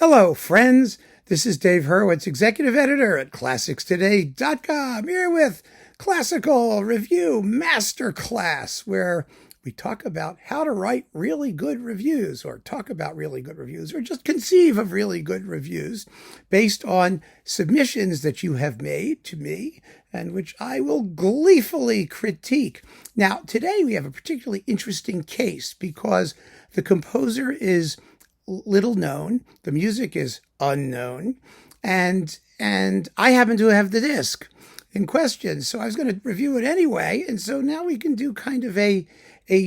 Hello, friends. This is Dave Hurwitz, executive editor at ClassicsToday.com, here with Classical Review Masterclass, where we talk about how to write really good reviews, or talk about really good reviews, or just conceive of really good reviews based on submissions that you have made to me and which I will gleefully critique. Now, today we have a particularly interesting case because the composer is little known, the music is unknown, and I happen to have the disc in question, so I was going to review it anyway, and so now we can do kind of a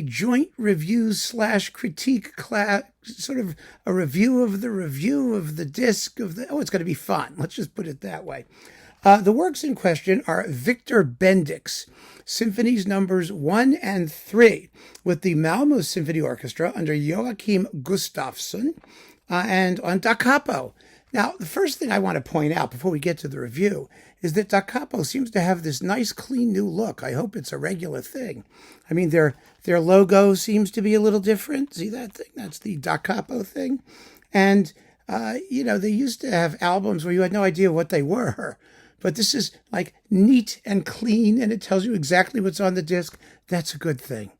joint review / critique class, sort of a review of the disc of the, it's going to be fun. Let's just put it that way. The works in question are Victor Bendix, Symphonies Numbers 1 and 3, with the Malmö Symphony Orchestra under Joachim Gustafsson, and on DaCapo. Now, the first thing I want to point out before we get to the review is that DaCapo seems to have this nice, clean new look. I hope it's a regular thing. I mean, their logo seems to be a little different. See that thing? That's the DaCapo thing. And, they used to have albums where you had no idea what they were. But this is like neat and clean, and it tells you exactly what's on the disc. That's a good thing.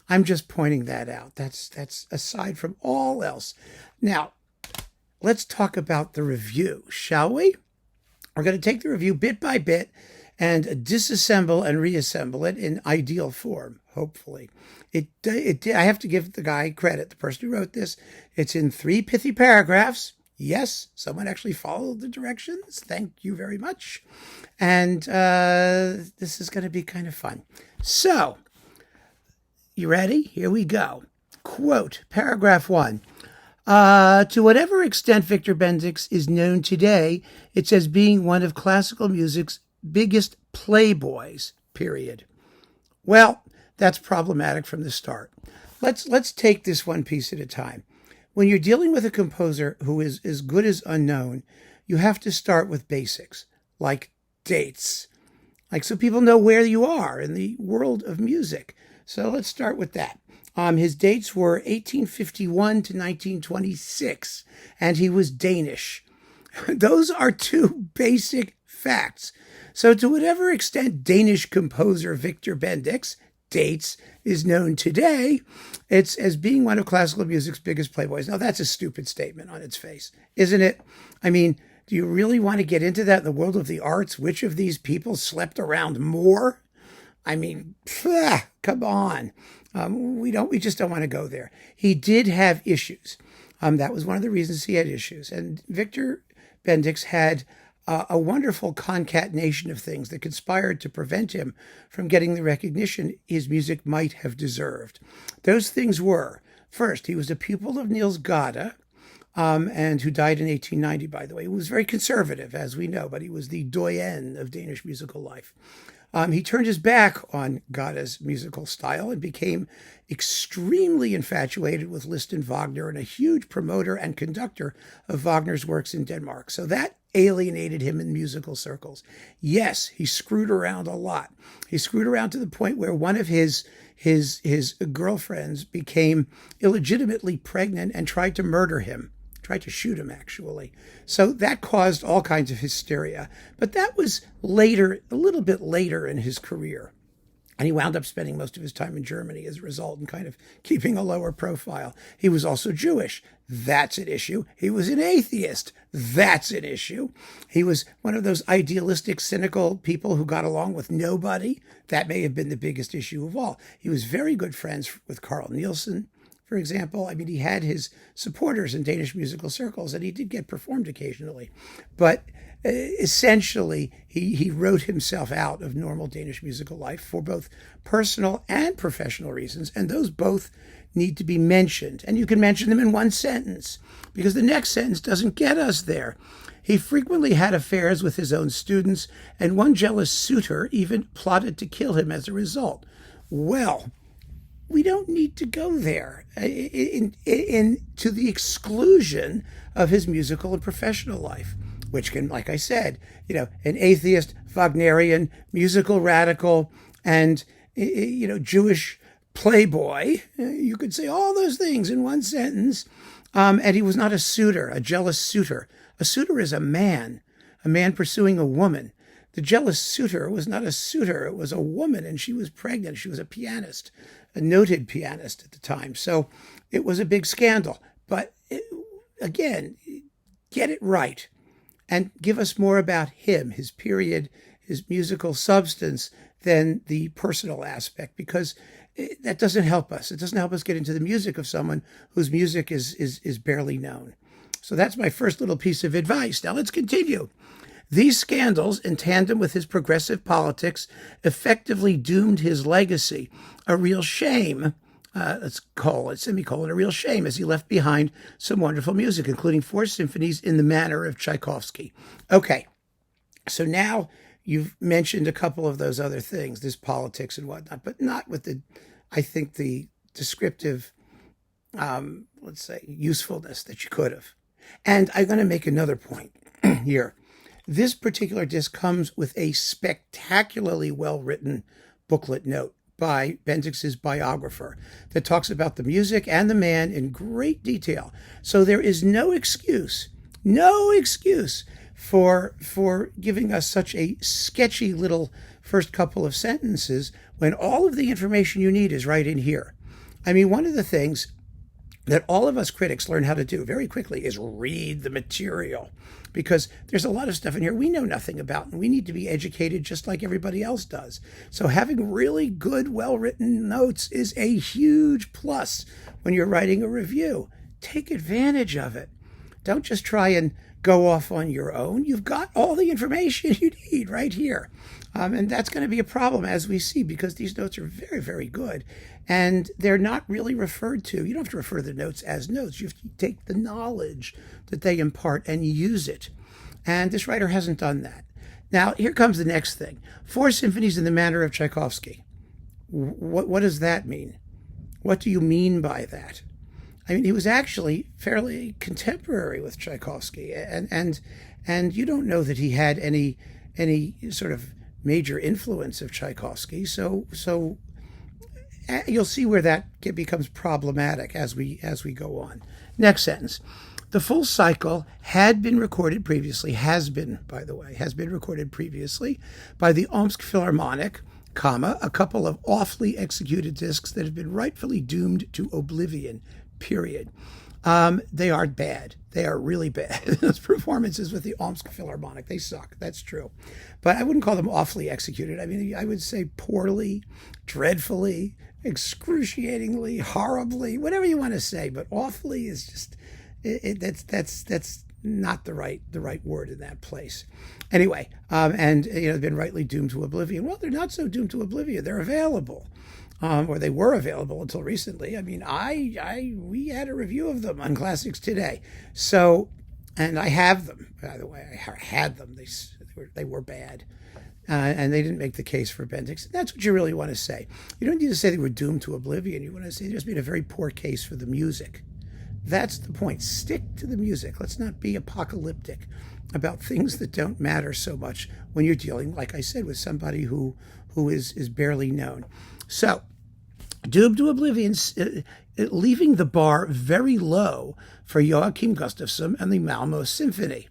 I'm just pointing that out. That's aside from all else. Now, let's talk about the review, shall we? We're going to take the review bit by bit and disassemble and reassemble it in ideal form, hopefully. I have to give the guy credit, the person who wrote this. It's in 3 pithy paragraphs. Yes, someone actually followed the directions. Thank you very much. And this is going to be kind of fun. So, you ready? Here we go. Quote, paragraph 1. To whatever extent Victor Bendix is known today, it's as being one of classical music's biggest playboys, period. Well, that's problematic from the start. Let's take this one piece at a time. When you're dealing with a composer who is as good as unknown, you have to start with basics, like dates, so people know where you are in the world of music. So let's start with that. His dates were 1851 to 1926, and he was Danish. Those are 2 basic facts. So to whatever extent Danish composer Victor Bendix dates is known today, it's as being one of classical music's biggest playboys. Now, that's a stupid statement on its face, isn't it? I mean, do you really want to get into that in the world of the arts? Which of these people slept around more? I mean, come on. We just don't want to go there. He did have issues. That was one of the reasons he had issues. And Victor Bendix had a wonderful concatenation of things that conspired to prevent him from getting the recognition his music might have deserved. Those things were, first, he was a pupil of Niels Gade, and who died in 1890, by the way. He was very conservative, as we know, but he was the doyen of Danish musical life. He turned his back on Gade's musical style and became extremely infatuated with Liszt and Wagner, and a huge promoter and conductor of Wagner's works in Denmark. So that alienated him in musical circles. Yes, he screwed around a lot. He screwed around to the point where one of his girlfriends became illegitimately pregnant and tried to murder him. Tried to shoot him, actually. So that caused all kinds of hysteria. But that was later, a little bit later in his career. And he wound up spending most of his time in Germany as a result and kind of keeping a lower profile. He was also Jewish. That's an issue. He was an atheist. That's an issue. He was one of those idealistic, cynical people who got along with nobody. That may have been the biggest issue of all. He was very good friends with Carl Nielsen, for example. I mean, he had his supporters in Danish musical circles, and he did get performed occasionally. But essentially, he wrote himself out of normal Danish musical life for both personal and professional reasons, and those both need to be mentioned. And you can mention them in one sentence, because the next sentence doesn't get us there. He frequently had affairs with his own students, and one jealous suitor even plotted to kill him as a result. Well, we don't need to go there to the exclusion of his musical and professional life, which can, like I said, an atheist, Wagnerian, musical radical, and, Jewish playboy. You could say all those things in one sentence. And he was not a suitor, a jealous suitor. A suitor is a man pursuing a woman. The jealous suitor was not a suitor. It was a woman, and she was pregnant. She was a pianist, a noted pianist at the time. So it was a big scandal. But again, get it right and give us more about him, his period, his musical substance than the personal aspect, because that doesn't help us. It doesn't help us get into the music of someone whose music is barely known. So that's my first little piece of advice. Now let's continue. These scandals, in tandem with his progressive politics, effectively doomed his legacy. A real shame, let's call it semicolon, a real shame, as he left behind some wonderful music, including 4 symphonies in the manner of Tchaikovsky. Okay, so now you've mentioned a couple of those other things, this politics and whatnot, but not with the, I think, the descriptive, let's say, usefulness that you could have. And I'm going to make another point here. This particular disc comes with a spectacularly well-written booklet note by Bendix's biographer that talks about the music and the man in great detail. So there is no excuse for giving us such a sketchy little first couple of sentences when all of the information you need is right in here. I mean, one of the things that all of us critics learn how to do very quickly is read the material, because there's a lot of stuff in here we know nothing about, and we need to be educated just like everybody else does. So having really good, well-written notes is a huge plus when you're writing a review. Take advantage of it. Don't just try and go off on your own. You've got all the information you need right here. And that's going to be a problem, as we see, because these notes are very, very good. And they're not really referred to. You don't have to refer to the notes as notes. You have to take the knowledge that they impart and use it. And this writer hasn't done that. Now, here comes the next thing. 4 symphonies in the manner of Tchaikovsky. What does that mean? What do you mean by that? I mean, he was actually fairly contemporary with Tchaikovsky, and you don't know that he had any sort of major influence of Tchaikovsky. So you'll see where that becomes problematic as we go on. Next sentence. The full cycle had been recorded previously, has been recorded previously by the Omsk Philharmonic, a couple of awfully executed discs that have been rightfully doomed to oblivion, period. They are bad. They are really bad. Those performances with the Omsk Philharmonic, they suck. That's true. But I wouldn't call them awfully executed. I mean, I would say poorly, dreadfully, excruciatingly, horribly, whatever you want to say. But awfully is just, that's not the right word in that place. Anyway, and they've been rightly doomed to oblivion. Well, they're not so doomed to oblivion. They're available. Or they were available until recently. I mean, we had a review of them on Classics Today. So, and I have them, by the way. I had them. They were bad. And they didn't make the case for Bendix. That's what you really want to say. You don't need to say they were doomed to oblivion. You want to say they just made a very poor case for the music. That's the point. Stick to the music. Let's not be apocalyptic about things that don't matter so much when you're dealing, like I said, with somebody who is barely known. So, doomed to oblivion, leaving the bar very low for Joachim Gustafsson and the Malmö Symphony.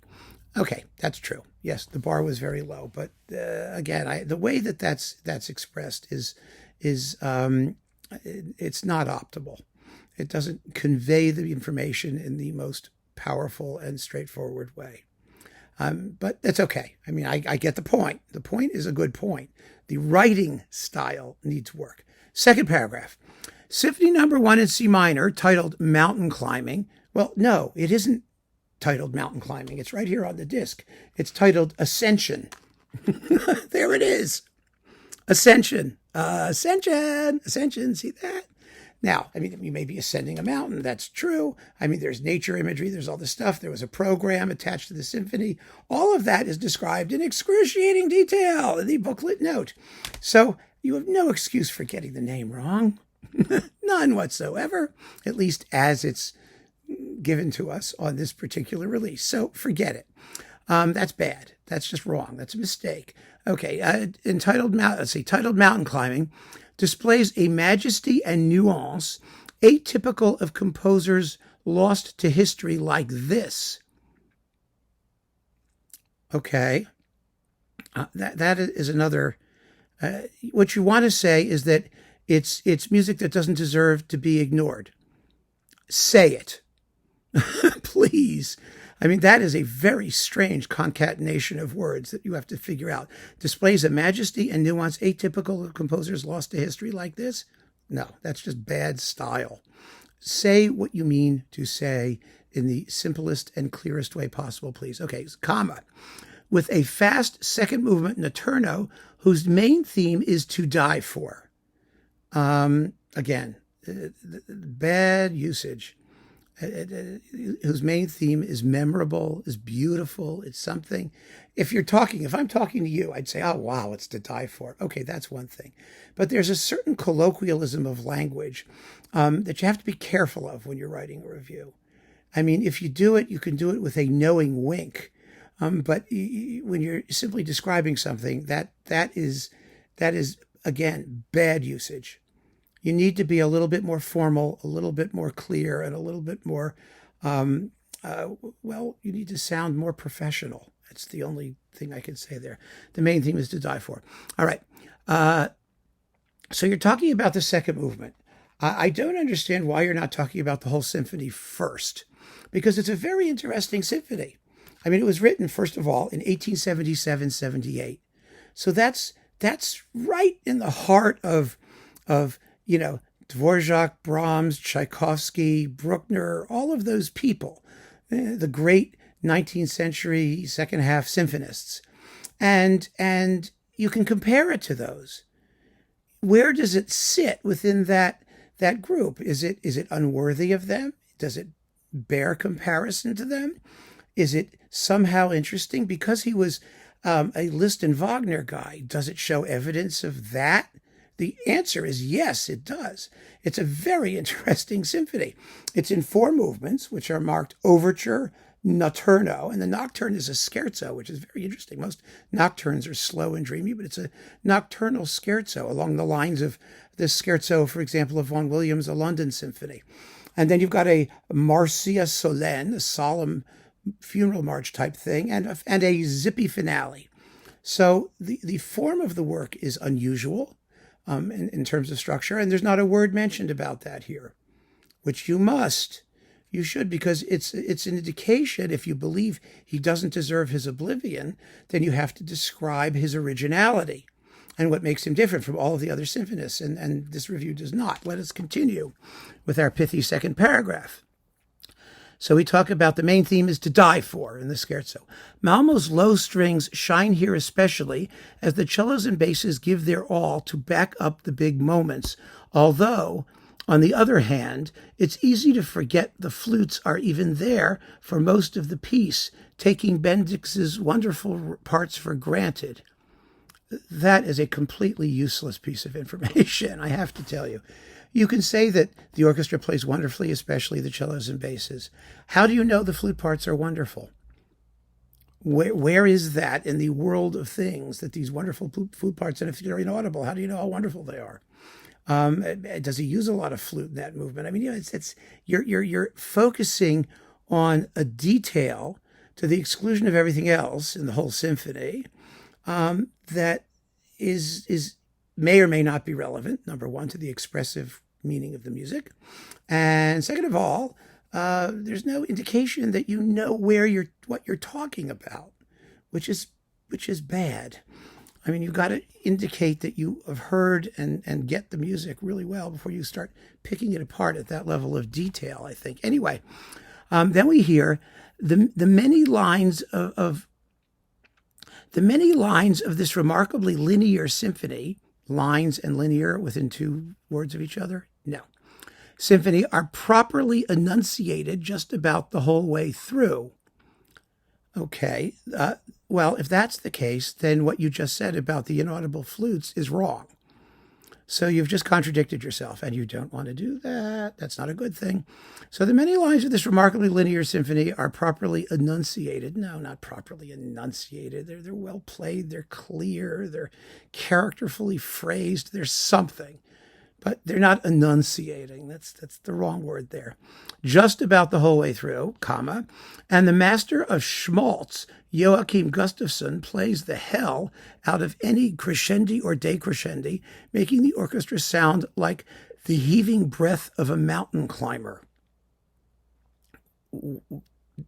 Okay, that's true. Yes, the bar was very low, but again, the way that's expressed is it's not optimal. It doesn't convey the information in the most powerful and straightforward way. But that's okay. I mean, I get the point. The point is a good point. The writing style needs work. Second paragraph. Symphony number 1 in C minor, titled Mountain Climbing. Well, no, it isn't titled Mountain Climbing. It's right here on the disc. It's titled Ascension. There it is. Ascension. Ascension. See that? Now, I mean, you may be ascending a mountain. That's true. I mean, there's nature imagery. There's all this stuff. There was a program attached to the symphony. All of that is described in excruciating detail in the booklet note. So you have no excuse for getting the name wrong. None whatsoever, at least as it's given to us on this particular release. So forget it. That's bad. That's just wrong. That's a mistake. Okay, titled Mountain Climbing displays a majesty and nuance atypical of composers lost to history like this. Okay. That is another. What you want to say is that it's music that doesn't deserve to be ignored. Say it. Please. I mean, that is a very strange concatenation of words that you have to figure out. Displays a majesty and nuance atypical of composers lost to history like this? No, that's just bad style. Say what you mean to say in the simplest and clearest way possible, please. Okay, comma. With a fast second movement notturno whose main theme is to die for. Again, bad usage. Whose main theme is memorable, is beautiful, it's something. If I'm talking to you, I'd say, oh, wow, it's to die for. Okay, that's one thing. But there's a certain colloquialism of language that you have to be careful of when you're writing a review. I mean, if you do it, you can do it with a knowing wink. But when you're simply describing something, that is, again, bad usage. You need to be a little bit more formal, a little bit more clear, and a little bit more, you need to sound more professional. That's the only thing I can say there. The main theme is to die for. All right. So you're talking about the second movement. I don't understand why you're not talking about the whole symphony first, because it's a very interesting symphony. I mean, it was written, first of all, in 1877-78. So that's right in the heart of Dvorak, Brahms, Tchaikovsky, Bruckner, all of those people, the great 19th century second half symphonists. And you can compare it to those. Where does it sit within that group? Is it unworthy of them? Does it bear comparison to them? Is it somehow interesting? Because he was a Liszt and Wagner guy, does it show evidence of that? The answer is yes, it does. It's a very interesting symphony. It's in 4 movements, which are marked overture, notturno, and the nocturne is a scherzo, which is very interesting. Most nocturnes are slow and dreamy, but it's a nocturnal scherzo along the lines of the scherzo, for example, of Vaughan Williams' A London Symphony. And then you've got a Marcia Solenne, a solemn funeral march type thing, and a zippy finale. So the form of the work is unusual. In terms of structure, and there's not a word mentioned about that here, which you should, because it's an indication. If you believe he doesn't deserve his oblivion, then you have to describe his originality and what makes him different from all of the other symphonists, and this review does not. Let us continue with our pithy second paragraph. So we talk about the main theme is to die for in the scherzo. Malmö's low strings shine here especially as the cellos and basses give their all to back up the big moments. Although, on the other hand, it's easy to forget the flutes are even there for most of the piece, taking Bendix's wonderful parts for granted. That is a completely useless piece of information, I have to tell you. You can say that the orchestra plays wonderfully, especially the cellos and basses. How do you know the flute parts are wonderful? Where is that in the world of things, that these wonderful flute parts, and if they're inaudible, how do you know how wonderful they are? Does he use a lot of flute in that movement? I mean, you're focusing on a detail to the exclusion of everything else in the whole symphony that is may or may not be relevant, number one, to the expressive meaning of the music. And second of all, there's no indication that you know what you're talking about, which is bad. I mean, you've got to indicate that you have heard and get the music really well before you start picking it apart at that level of detail, I think. Anyway, then we hear the many lines of this remarkably linear symphony. Lines and linear within 2 words of each other? No. Symphony are properly enunciated just about the whole way through. Okay. Well, if that's the case, then what you just said about the inaudible flutes is wrong. So you've just contradicted yourself, and you don't want to do that. That's not a good thing. So the many lines of this remarkably linear symphony are properly enunciated. No, not properly enunciated. They're well played. They're clear. They're characterfully phrased. There's something. but they're not enunciating. That's the wrong word there. Just about the whole way through, comma, and the master of schmaltz, Joachim Gustafsson, plays the hell out of any crescendi or decrescendi, making the orchestra sound like the heaving breath of a mountain climber.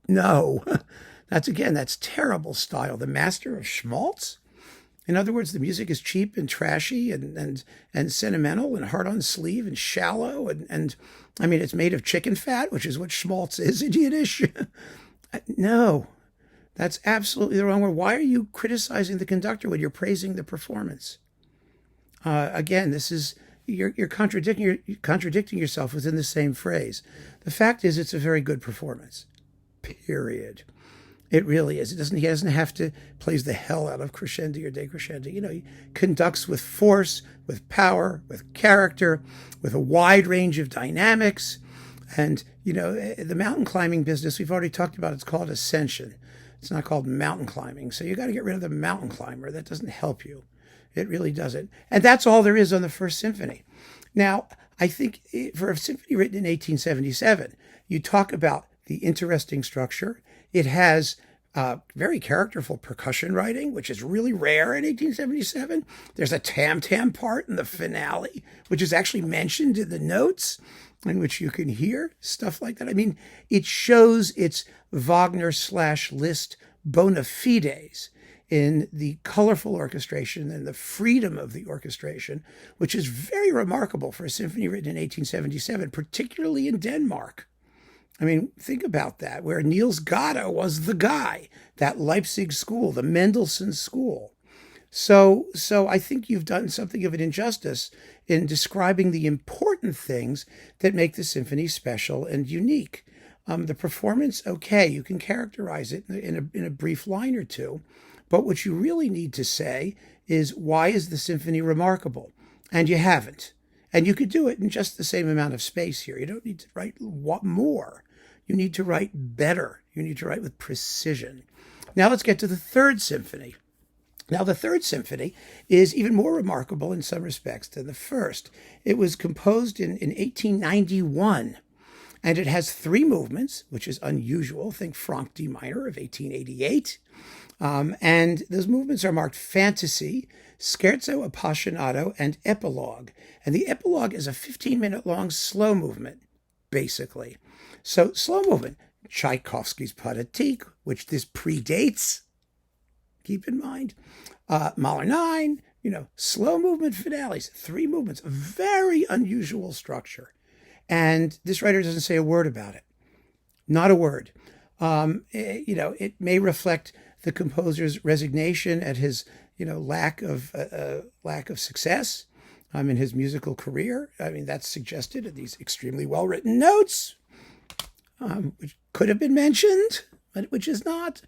No, that's terrible style. The master of schmaltz? In other words, the music is cheap and trashy and sentimental and hard on sleeve and shallow. And I mean, it's made of chicken fat, which is what schmaltz is in Yiddish. No, that's absolutely the wrong word. Why are you criticizing the conductor when you're praising the performance? Again, this is you're contradicting yourself within the same phrase. The fact is, it's a very good performance. Period. It really is. He doesn't have to plays the hell out of crescendi or decrescendi. He conducts with force, with power, with character, with a wide range of dynamics. And, the mountain climbing business, we've already talked about, it's called ascension. It's not called mountain climbing. So you got to get rid of the mountain climber. That doesn't help you. It really doesn't. And that's all there is on the First Symphony. Now, I think for a symphony written in 1877, you talk about the interesting structure. It has very characterful percussion writing, which is really rare in 1877. There's a tam-tam part in the finale, which is actually mentioned in the notes, in which you can hear stuff like that. I mean, it shows its Wagner/Liszt bona fides in the colorful orchestration and the freedom of the orchestration, which is very remarkable for a symphony written in 1877, particularly in Denmark. I mean, think about that, where Niels Gade was the guy, that Leipzig school, the Mendelssohn school. So I think you've done something of an injustice in describing the important things that make the symphony special and unique. The performance, okay, you can characterize it in a brief line or two, but what you really need to say is, why is the symphony remarkable? And you haven't. And you could do it in just the same amount of space here. You don't need to write more. You need to write better. You need to write with precision. Now let's get to the Third Symphony. Now, the Third Symphony is even more remarkable in some respects than the first. It was composed in 1891, and it has 3 movements, which is unusual. Think Franck D minor of 1888. And those movements are marked Fantasy, Scherzo Appassionato, and Epilogue. And the epilogue is a 15-minute long slow movement, basically. So slow movement, Tchaikovsky's Pathetique, which this predates, keep in mind. Mahler 9, slow movement finales, 3 movements, a very unusual structure. And this writer doesn't say a word about it. Not a word. It may reflect the composer's resignation at his, lack of success in his musical career. I mean, that's suggested in these extremely well-written notes, which could have been mentioned, but which is not.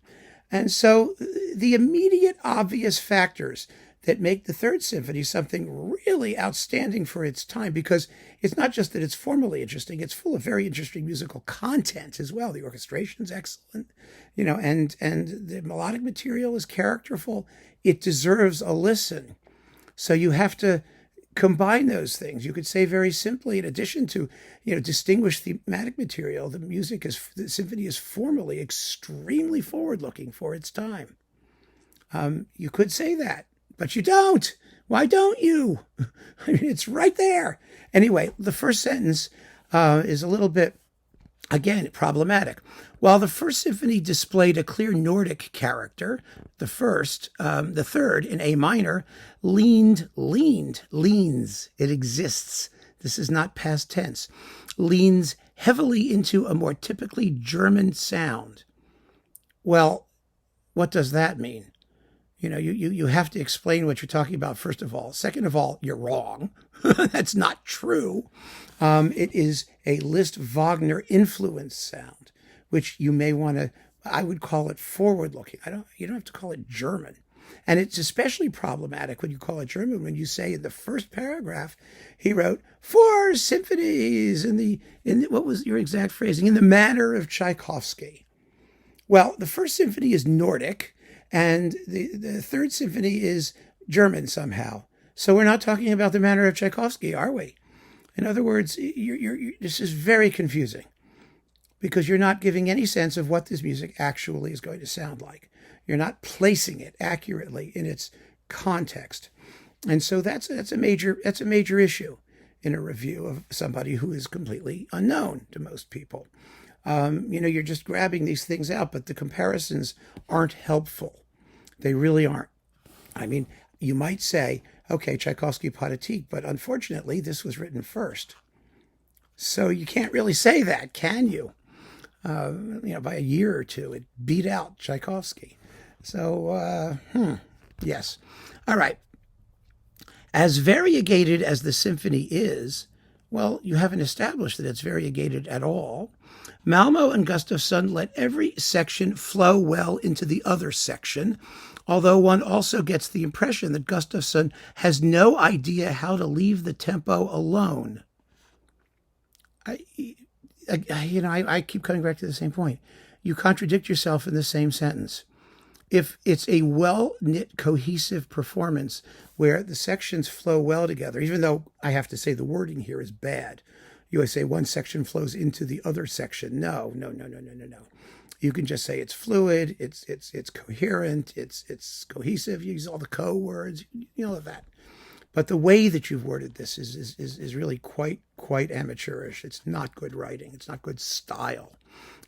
And so the immediate obvious factors that make the Third Symphony something really outstanding for its time, because it's not just that it's formally interesting, it's full of very interesting musical content as well. The orchestration's excellent, and the melodic material is characterful. It deserves a listen. So you have to combine those things. You could say very simply, in addition to, distinguished thematic material, the symphony is formally extremely forward-looking for its time. You could say that. But you don't. Why don't you? I mean, it's right there. Anyway, the first sentence is a little bit, again, problematic. While the First Symphony displayed a clear Nordic character, the third in A minor, leans, it exists. This is not past tense. Leans heavily into a more typically German sound. Well, what does that mean? You have to explain what you're talking about, first of all. Second of all, you're wrong. That's not true. It is a Liszt Wagner influence sound, which you may want to, I would call it forward-looking. You don't have to call it German. And it's especially problematic when you call it German, when you say in the first paragraph, he wrote 4 symphonies what was your exact phrasing? In the manner of Tchaikovsky. Well, the First Symphony is Nordic, and the Third Symphony is German somehow. So we're not talking about the manner of Tchaikovsky, are we? In other words, this is very confusing because you're not giving any sense of what this music actually is going to sound like. You're not placing it accurately in its context. And so that's a major issue in a review of somebody who is completely unknown to most people. You're just grabbing these things out, but the comparisons aren't helpful. They really aren't. I mean, you might say, okay, Tchaikovsky Pathetique, but unfortunately, this was written first. So you can't really say that, can you? By a year or two, it beat out Tchaikovsky. So, yes. All right. As variegated as the symphony is, well, you haven't established that it's variegated at all. Malmö and Gustafsson let every section flow well into the other section, although one also gets the impression that Gustafsson has no idea how to leave the tempo alone. I keep coming back to the same point. You contradict yourself in the same sentence. If it's a well-knit, cohesive performance where the sections flow well together, even though I have to say the wording here is bad. You always say one section flows into the other section. No. You can just say it's fluid, it's coherent, it's cohesive. You use all the co-words, that. But the way that you've worded this is really quite amateurish. It's not good writing. It's not good style.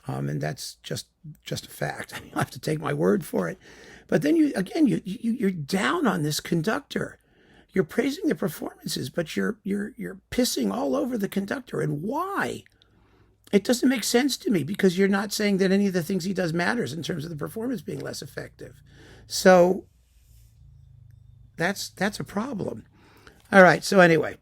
And that's just a fact. You'll have to take my word for it. But then you're down on this conductor. You're praising the performances, but you're pissing all over the conductor. And why? It doesn't make sense to me because you're not saying that any of the things he does matters in terms of the performance being less effective. So that's a problem. All right. So anyway.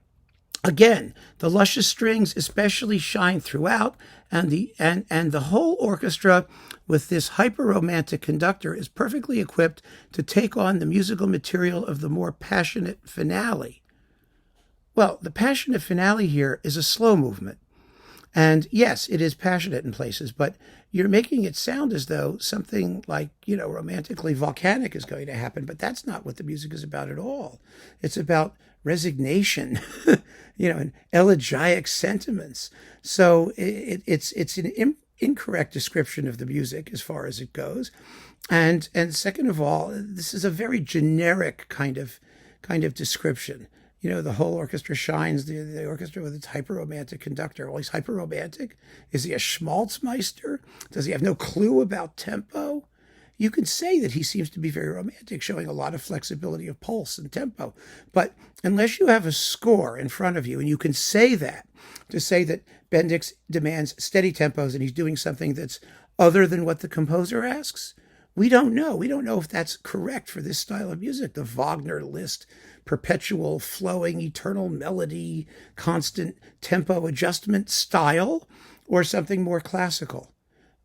Again, the luscious strings especially shine throughout, and the whole orchestra with this hyper-romantic conductor is perfectly equipped to take on the musical material of the more passionate finale. Well, the passionate finale here is a slow movement. And yes, it is passionate in places, but you're making it sound as though something like, romantically volcanic is going to happen, but that's not what the music is about at all. It's about resignation, and elegiac sentiments. So it's an incorrect description of the music as far as it goes. And second of all, this is a very generic kind of description. The whole orchestra shines, the orchestra with its hyper-romantic conductor. Well, he's hyper-romantic. Is he a Schmaltzmeister? Does he have no clue about tempo? You can say that he seems to be very romantic, showing a lot of flexibility of pulse and tempo. But unless you have a score in front of you, and you can say that, to say that Bendix demands steady tempos and he's doing something that's other than what the composer asks, we don't know. We don't know if that's correct for this style of music, the Wagner Liszt, perpetual, flowing, eternal melody, constant tempo adjustment style, or something more classical.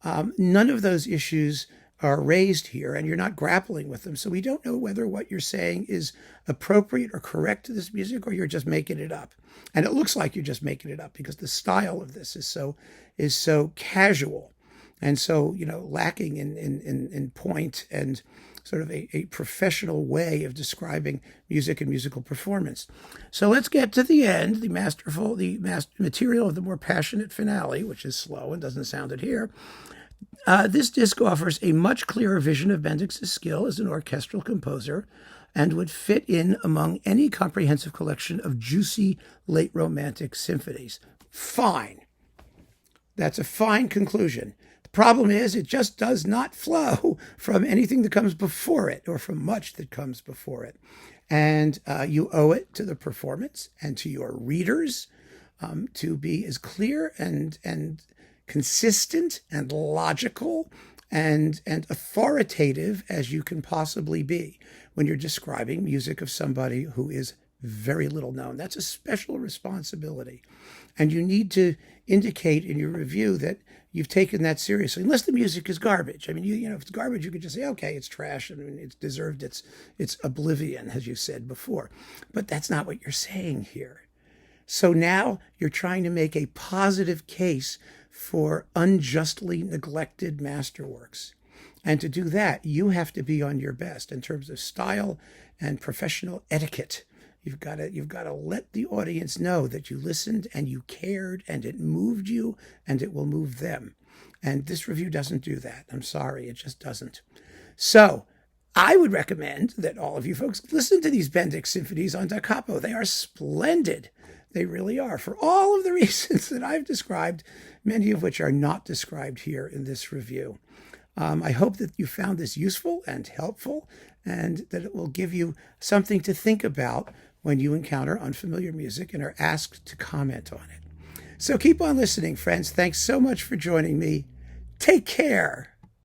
None of those issues are raised here, and you're not grappling with them. So we don't know whether what you're saying is appropriate or correct to this music, or you're just making it up. And it looks like you're just making it up because the style of this is so casual and so, lacking in point and sort of a professional way of describing music and musical performance. So let's get to the end, the material of the more passionate finale, which is slow and doesn't sound it here. This disc offers a much clearer vision of Bendix's skill as an orchestral composer and would fit in among any comprehensive collection of juicy late Romantic symphonies. Fine. That's a fine conclusion. The problem is it just does not flow from anything that comes before it or from much that comes before it. And you owe it to the performance and to your readers to be as clear and consistent and logical and authoritative as you can possibly be when you're describing music of somebody who is very little known. That's a special responsibility. And you need to indicate in your review that you've taken that seriously, unless the music is garbage. I mean, if it's garbage, you could just say, okay, it's trash and it's deserved its oblivion, as you said before. But that's not what you're saying here. So now you're trying to make a positive case for unjustly neglected masterworks. And to do that, you have to be on your best in terms of style and professional etiquette You've got to let the audience know that you listened and you cared and it moved you and it will move them. And this review doesn't do that. I'm sorry, it just doesn't. So I would recommend that all of you folks listen to these Bendix symphonies on DaCapo. They are splendid. They really are, for all of the reasons that I've described, many of which are not described here in this review. I hope that you found this useful and helpful, and that it will give you something to think about when you encounter unfamiliar music and are asked to comment on it. So keep on listening, friends. Thanks so much for joining me. Take care.